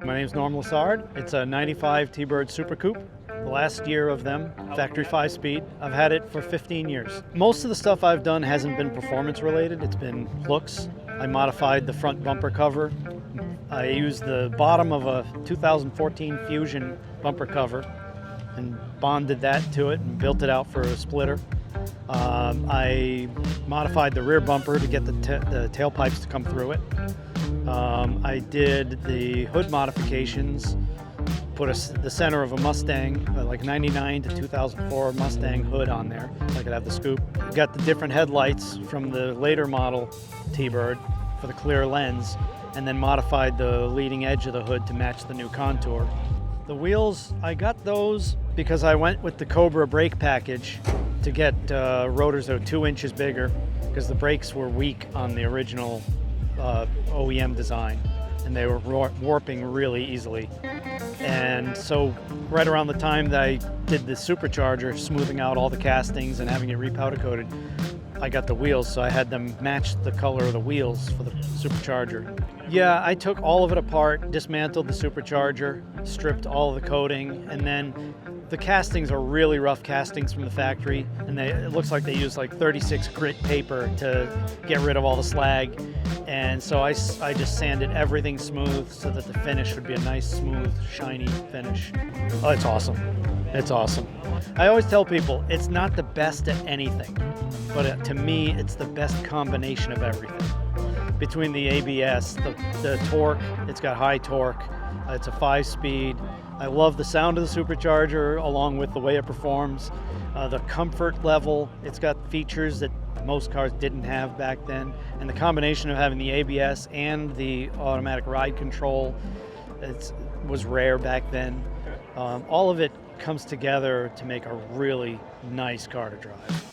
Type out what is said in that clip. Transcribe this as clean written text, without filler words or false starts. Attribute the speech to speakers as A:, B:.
A: My name's Norm Lassard. It's a 95 T-Bird Super Coupe. The last year of them, factory 5-speed. I've had it for 15 years. Most of the stuff I've done hasn't been performance related. It's been looks. I modified the front bumper cover. I used the bottom of a 2014 Fusion bumper cover and bonded that to it and built it out for a splitter. I modified the rear bumper to get the tailpipes to come through it. I did the hood modifications, put the center of a Mustang, like 99 to 2004 Mustang hood on there, so I could have the scoop. Got the different headlights from the later model T-Bird for the clear lens, and then modified the leading edge of the hood to match the new contour. The wheels, I got those because I went with the Cobra Brake Package to get rotors that were 2 inches bigger, because the brakes were weak on the original OEM design, and they were warping really easily. And so right around the time that I did the supercharger, smoothing out all the castings and having it repowder coated, I got the wheels, so I had them match the color of the wheels for the supercharger. Yeah, I took all of it apart, dismantled the supercharger, stripped all of the coating, and then the castings are really rough castings from the factory, and it looks like they used like 36 grit paper to get rid of all the slag. And so I just sanded everything smooth so that the finish would be a nice, smooth, shiny finish. Oh, it's awesome. It's awesome. I always tell people it's not the best at anything, but to me, it's the best combination of everything. Between the ABS, the torque, it's got high torque, it's a 5-speed. I love the sound of the supercharger along with the way it performs. The comfort level, it's got features that most cars didn't have back then. And the combination of having the ABS and the automatic ride control, was rare back then. All of it comes together to make a really nice car to drive.